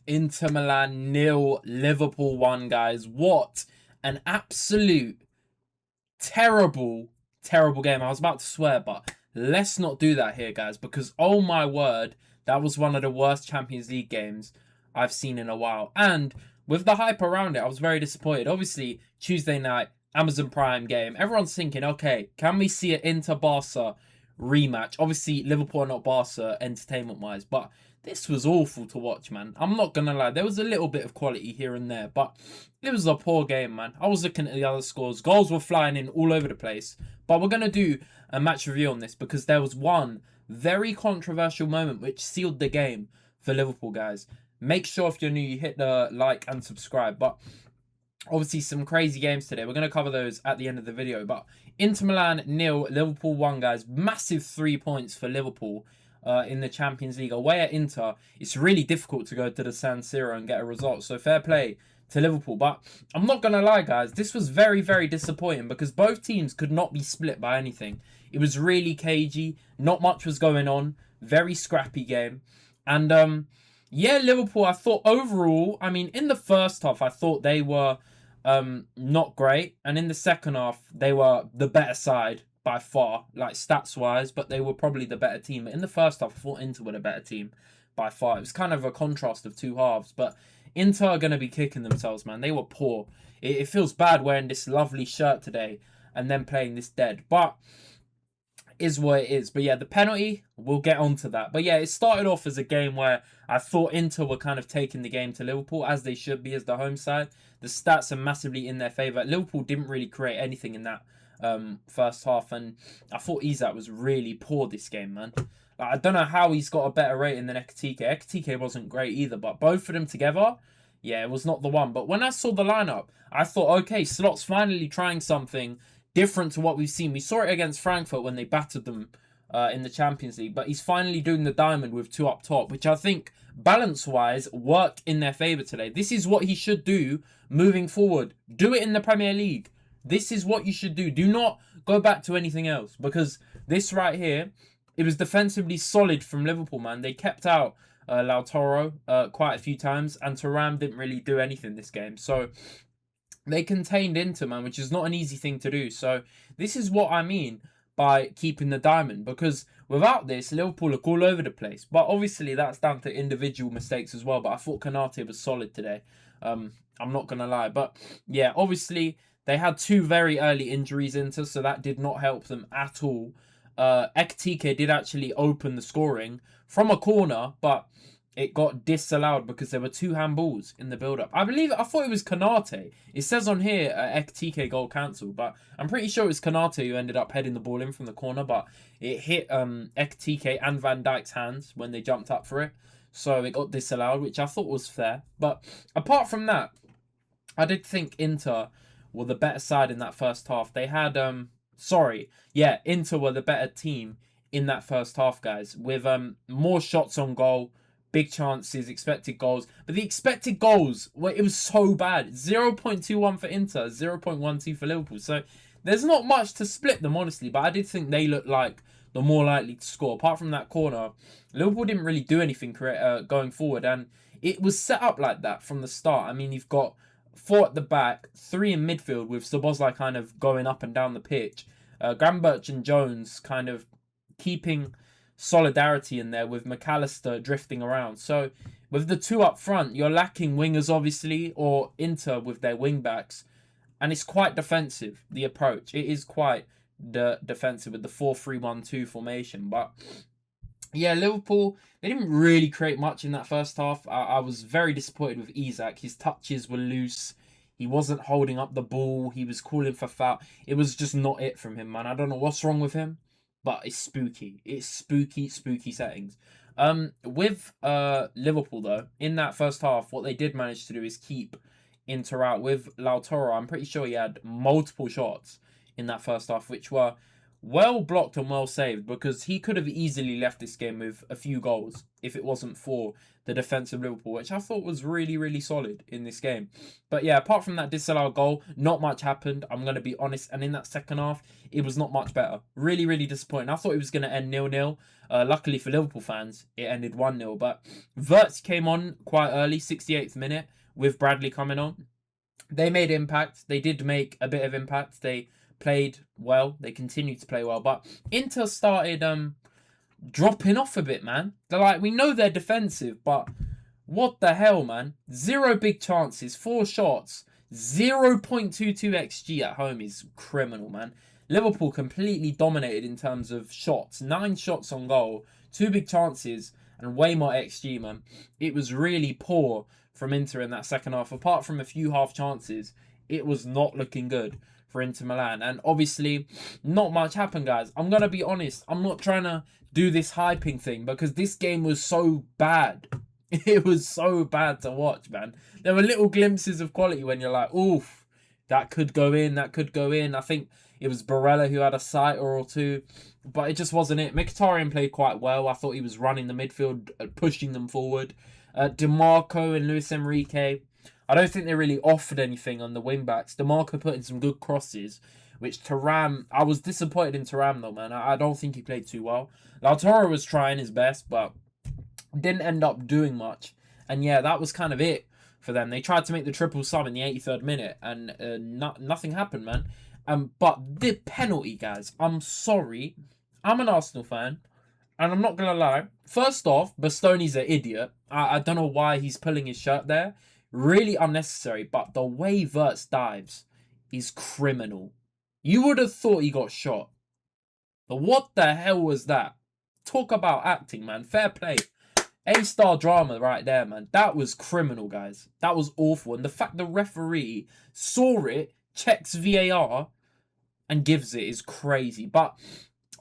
Inter Milan 0, Liverpool 1, guys. What an absolute terrible, terrible game. I was about to swear, but let's not do that here, guys, because oh my word, that was one of the worst Champions League games I've seen in a while. And with the hype around it, I was very disappointed. Obviously, Tuesday night, Amazon Prime game. Everyone's thinking, okay, can we see an Inter Barca rematch? Obviously, Liverpool are not Barca entertainment wise, but this was awful to watch, man. I'm not gonna lie, there was a little bit of quality here and there, but it was a poor game, man. I was looking at the other scores. Goals were flying in all over the place. But we're gonna do a match review on this because there was one very controversial moment which sealed the game for Liverpool, guys. Make sure if you're new, you hit the like and subscribe. But obviously some crazy games today. We're going to cover those at the end of the video. But Inter Milan 0, Liverpool 1, guys. Massive 3 points for Liverpool in the Champions League. Away at Inter, it's really difficult to go to the San Siro and get a result. So fair play to Liverpool. But I'm not going to lie, guys. This was very, very disappointing because both teams could not be split by anything. It was really cagey. Not much was going on. Very scrappy game. And yeah, Liverpool, I thought overall, I mean, in the first half, I thought they were not great. And in the second half, they were the better side by far, like stats wise, but they were probably the better team. But in the first half, I thought Inter were the better team by far. It was kind of a contrast of two halves, but Inter are going to be kicking themselves, man. They were poor. It feels bad wearing this lovely shirt today and then playing this dead, but is what it is. But yeah, the penalty, we'll get onto that. But yeah, it started off as a game where I thought Inter were kind of taking the game to Liverpool, as they should be as the home side. The stats are massively in their favour. Liverpool didn't really create anything in that first half, and I thought Isak was really poor this game, man. Like, I don't know how he's got a better rating than Ekitike. Ekitike wasn't great either, but both of them together, yeah, it was not the one. But when I saw the lineup, I thought, okay, Slot's finally trying something different to what we've seen. We saw it against Frankfurt when they battered them in the Champions League, but he's finally doing the diamond with two up top, which I think balance-wise worked in their favour today. This is what he should do moving forward. Do it in the Premier League. This is what you should do. Do not go back to anything else, because this right here, it was defensively solid from Liverpool, man. They kept out Lautaro quite a few times, and Thuram didn't really do anything this game. So they contained Inter, man, which is not an easy thing to do. So this is what I mean by keeping the diamond, because without this, Liverpool look all over the place. But obviously that's down to individual mistakes as well. But I thought Konate was solid today. I'm not going to lie. But yeah, obviously they had two very early injuries into, so that did not help them at all. Ekitike did actually open the scoring from a corner, but it got disallowed because there were two handballs in the build-up. I thought it was Konate. It says on here, Ekitike goal cancelled, but I'm pretty sure it was Konate who ended up heading the ball in from the corner, but it hit Ekitike and Van Dijk's hands when they jumped up for it. So it got disallowed, which I thought was fair. But apart from that, I did think Inter were the better side in that first half. They had, Inter were the better team in that first half, guys, with more shots on goal, big chances, expected goals. But the expected goals, well, it was so bad. 0.21 for Inter, 0.12 for Liverpool. So there's not much to split them, honestly. But I did think they looked like the more likely to score. Apart from that corner, Liverpool didn't really do anything going forward. And it was set up like that from the start. I mean, you've got four at the back, three in midfield with Szoboszlai kind of going up and down the pitch. Grambert and Jones kind of keeping solidarity in there with McAllister drifting around. So with the two up front, you're lacking wingers, obviously, or Inter with their wing backs. And it's quite defensive, the approach. It is quite defensive with the 4-3-1-2 formation. But yeah, Liverpool, they didn't really create much in that first half. I was very disappointed with Isak. His touches were loose. He wasn't holding up the ball. He was calling for foul. It was just not it from him, man. I don't know what's wrong with him, but it's spooky. It's spooky, spooky settings. With Liverpool, though, in that first half, what they did manage to do is keep Inter out with Lautaro. I'm pretty sure he had multiple shots in that first half, which were well blocked and well saved, because he could have easily left this game with a few goals if it wasn't for the defense of Liverpool, which I thought was really, really solid in this game. But yeah, apart from that disallowed goal, not much happened. I'm going to be honest. And in that second half, it was not much better. Really, really disappointing. I thought it was going to end 0-0. Luckily for Liverpool fans, it ended 1-0. But Wirtz came on quite early, 68th minute, with Bradley coming on. They made impact. They did make a bit of impact. They played well. They continued to play well. But Inter started dropping off a bit, man. They're like, we know they're defensive, but what the hell, man? 0 big chances, 4 shots, 0.22 XG at home is criminal, man. Liverpool completely dominated in terms of shots. 9 shots on goal, 2 big chances, and way more XG, man. It was really poor from Inter in that second half. Apart from a few half chances, it was not looking good for Inter Milan. And obviously, not much happened, guys. I'm going to be honest. I'm not trying to do this hyping thing, because this game was so bad. It was so bad to watch, man. There were little glimpses of quality when you're like, oof, that could go in, that could go in. I think it was Barella who had a sighter or two, but it just wasn't it. Mkhitaryan played quite well. I thought he was running the midfield, pushing them forward. DeMarco and Luis Enrique, I don't think they really offered anything on the wing-backs. DeMarco put in some good crosses, which Thuram, I was disappointed in Thuram though, man. I don't think he played too well. Lautaro was trying his best, but didn't end up doing much. And yeah, that was kind of it for them. They tried to make the triple sub in the 83rd minute, and nothing happened, man. But the penalty, guys, I'm sorry. I'm an Arsenal fan, and I'm not going to lie. First off, Bastoni's an idiot. I don't know why he's pulling his shirt there. Really unnecessary, but the way Wirtz dives is criminal. You would have thought he got shot. But what the hell was that? Talk about acting, man. Fair play. A-star drama right there, man. That was criminal, guys. That was awful. And the fact the referee saw it, checks VAR, and gives it is crazy. But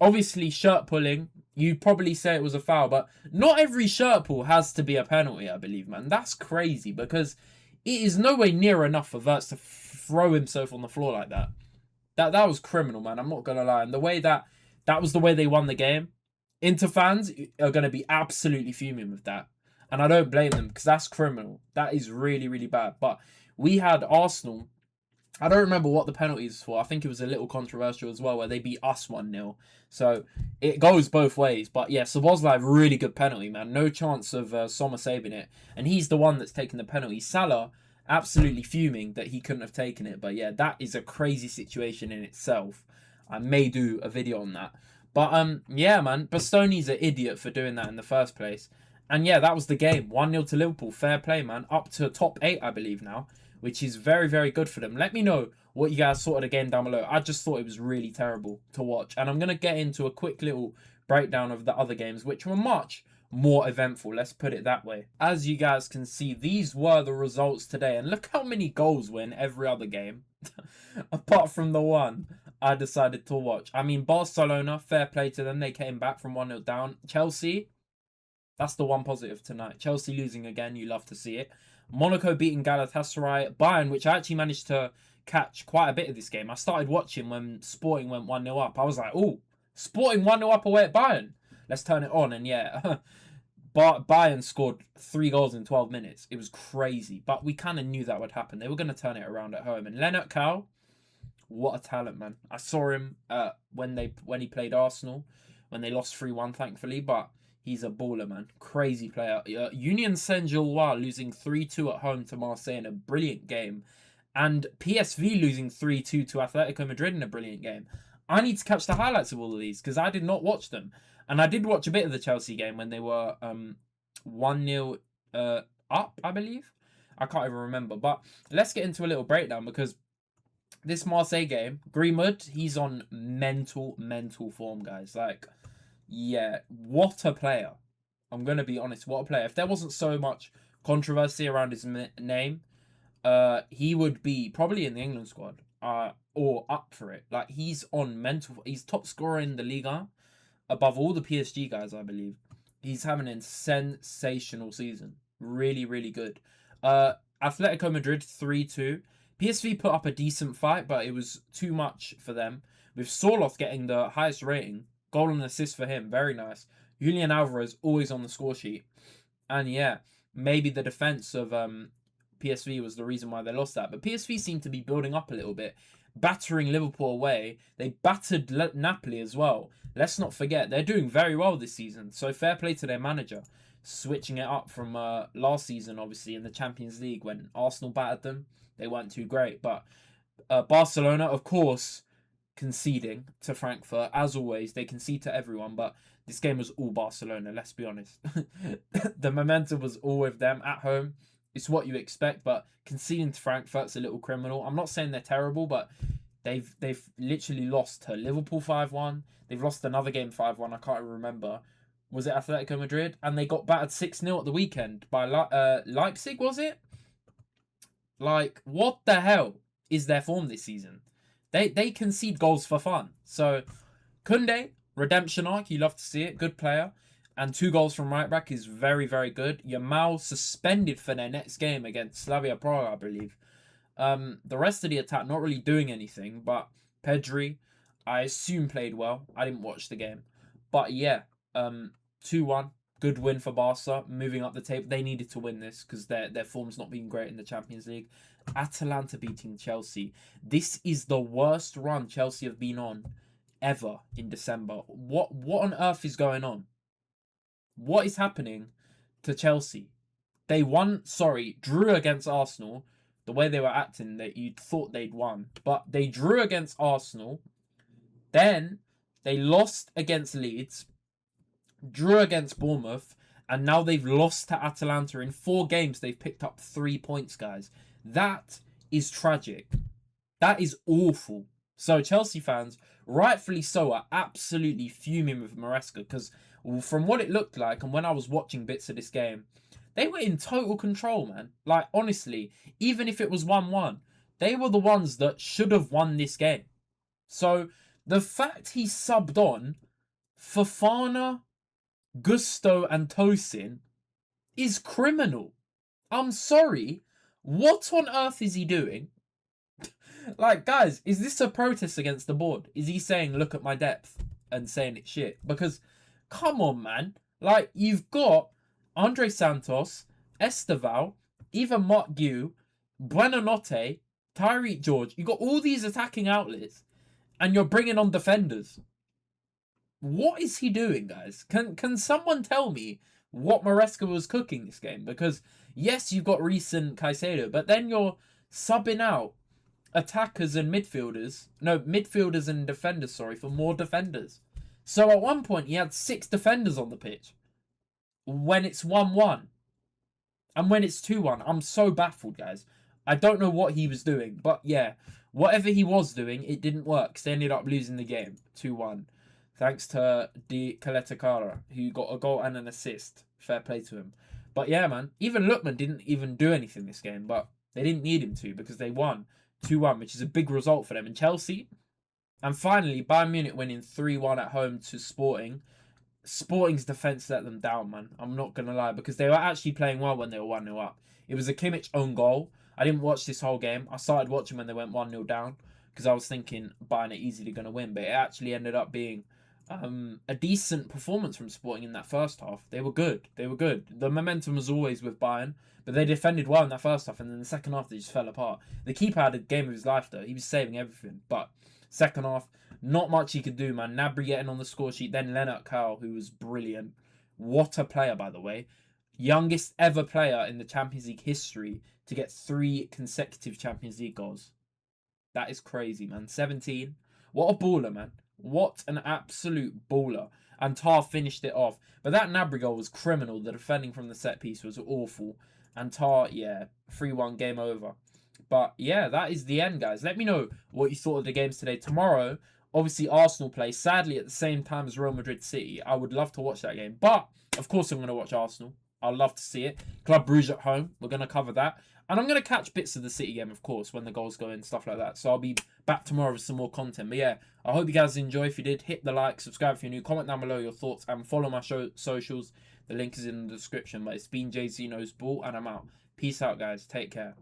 obviously, shirt pulling, you'd probably say it was a foul. But not every shirt pull has to be a penalty, I believe, man. That's crazy, because it is nowhere near enough for Wirtz to throw himself on the floor like that. That was criminal, man. I'm not going to lie. And the way that was the way they won the game. Inter fans are going to be absolutely fuming with that. And I don't blame them, because that's criminal. That is really, really bad. But we had Arsenal. I don't remember what the penalty is for. I think it was a little controversial as well, where they beat us 1-0. So it goes both ways. But yeah, Szoboszlai, really good penalty, man. No chance of Sommer saving it. And he's the one that's taking the penalty. Salah, absolutely fuming that he couldn't have taken it. But yeah, that is a crazy situation in itself. I may do a video on that. But yeah, man, Bastoni's an idiot for doing that in the first place. And yeah, that was the game. 1-0 to Liverpool. Fair play, man. Up to top 8, I believe now, which is very, very good for them. Let me know what you guys thought of the game down below. I just thought it was really terrible to watch. And I'm going to get into a quick little breakdown of the other games, which were much more eventful. Let's put it that way. As you guys can see, these were the results today. And look how many goals were in every other game, apart from the one I decided to watch. I mean, Barcelona, fair play to them. They came back from 1-0 down. Chelsea, that's the one positive tonight. Chelsea losing again. You love to see it. Monaco beating Galatasaray. Bayern, which I actually managed to catch quite a bit of this game. I started watching when Sporting went 1-0 up. I was like, oh, Sporting 1-0 up away at Bayern. Let's turn it on. And yeah, Bayern scored 3 goals in 12 minutes. It was crazy. But we kind of knew that would happen. They were going to turn it around at home. And Lennart Kau, what a talent, man. I saw him when he played Arsenal, when they lost 3-1, thankfully. But he's a baller, man. Crazy player. Union Saint-Gilloise losing 3-2 at home to Marseille in a brilliant game. And PSV losing 3-2 to Atletico Madrid in a brilliant game. I need to catch the highlights of all of these, because I did not watch them. And I did watch a bit of the Chelsea game when they were 1-0 up, I believe. I can't even remember. But let's get into a little breakdown, because this Marseille game, Greenwood, he's on mental form, guys. Like, yeah, what a player. I'm going to be honest, what a player. If there wasn't so much controversy around his name, he would be probably in the England squad or up for it. Like, he's on mental. He's top scorer in the Liga, above all the PSG guys, I believe. He's having a sensational season. Really, really good. Atletico Madrid 3-2. PSV put up a decent fight, but it was too much for them with Sorloth getting the highest rating. Goal and assist for him. Very nice. Julian Alvarez always on the score sheet. And yeah, maybe the defense of PSV was the reason why they lost that. But PSV seemed to be building up a little bit, battering Liverpool away. They battered Napoli as well. Let's not forget, they're doing very well this season. So fair play to their manager, switching it up from last season, obviously, in the Champions League when Arsenal battered them. They weren't too great. But Barcelona, of course, conceding to Frankfurt. As always, they concede to everyone, but this game was all Barcelona, let's be honest. The momentum was all with them at home. It's what you expect, but conceding to Frankfurt's a little criminal. I'm not saying they're terrible, but they've literally lost to Liverpool 5-1. They've lost another game 5-1. I can't even remember. Was it Atletico Madrid? And they got battered 6-0 at the weekend by Leipzig, was it? Like, what the hell is their form this season? They concede goals for fun. So, Koundé, redemption arc, you love to see it. Good player. And 2 goals from right back is very, very good. Yamal suspended for their next game against Slavia Prague, I believe. The rest of the attack not really doing anything, but Pedri, I assume, played well. I didn't watch the game. But yeah, 2-1. Good win for Barca, moving up the table. They needed to win this because their form's not been great in the Champions League. Atalanta beating Chelsea. This is the worst run Chelsea have been on ever in December. What on earth is going on? What is happening to Chelsea? They drew against Arsenal. The way they were acting, that you'd thought they'd won. But they drew against Arsenal. Then they lost against Leeds. Drew against Bournemouth, and now they've lost to Atalanta. In 4 games, they've picked up 3 points, guys. That is tragic. That is awful. So Chelsea fans, rightfully so, are absolutely fuming with Maresca because from what it looked like and when I was watching bits of this game, they were in total control, man. Like, honestly, even if it was 1-1, they were the ones that should have won this game. So the fact he subbed on Fofana, Gusto and Tosin is criminal. I'm sorry. What on earth is he doing? Like, guys, is this a protest against the board? Is he saying, look at my depth and saying it's shit? Because, come on, man. Like, you've got Andre Santos, Esteval, even Mark Gu, Buonanotte, Tyreek George. You've got all these attacking outlets and you're bringing on defenders. What is he doing, guys? Can someone tell me what Maresca was cooking this game? Because, yes, you've got recent Caicedo, but then you're subbing out attackers and midfielders. No, midfielders and defenders, for more defenders. So at one point, he had 6 defenders on the pitch when it's 1-1. And when it's 2-1, I'm so baffled, guys. I don't know what he was doing, but yeah, whatever he was doing, it didn't work. So they ended up losing the game, 2-1. Thanks to Di Caletacara, who got a goal and an assist. Fair play to him. But yeah, man, even Lookman didn't even do anything this game, but they didn't need him to because they won 2-1, which is a big result for them. And Chelsea, and finally, Bayern Munich winning 3-1 at home to Sporting. Sporting's defence let them down, man. I'm not going to lie, because they were actually playing well when they were 1-0 up. It was a Kimmich own goal. I didn't watch this whole game. I started watching when they went 1-0 down because I was thinking Bayern are easily going to win, but it actually ended up being a decent performance from Sporting in that first half. They were good. They were good. The momentum was always with Bayern, but they defended well in that first half, and then the second half they just fell apart. The keeper had a game of his life though. He was saving everything, but second half, not much he could do, man. Gnabry getting on the score sheet, then Lennart Kyle, who was brilliant. What a player, by the way. Youngest ever player in the Champions League history to get 3 consecutive Champions League goals. That is crazy, man. 17. What a baller, man. What an absolute baller. And Tar finished it off. But that Gnabry goal was criminal. The defending from the set piece was awful. And Tar, yeah, 3-1, game over. But yeah, that is the end, guys. Let me know what you thought of the games today. Tomorrow, obviously, Arsenal play, sadly, at the same time as Real Madrid City. I would love to watch that game. But, of course, I'm going to watch Arsenal. I'd love to see it. Club Brugge at home. We're going to cover that. And I'm going to catch bits of the City game, of course, when the goals go in, stuff like that. So I'll be back tomorrow with some more content. But yeah, I hope you guys enjoy. If you did, hit the like, subscribe if you're new, comment down below your thoughts, and follow my socials. The link is in the description. But it's been JC Knows Ball, and I'm out. Peace out, guys. Take care.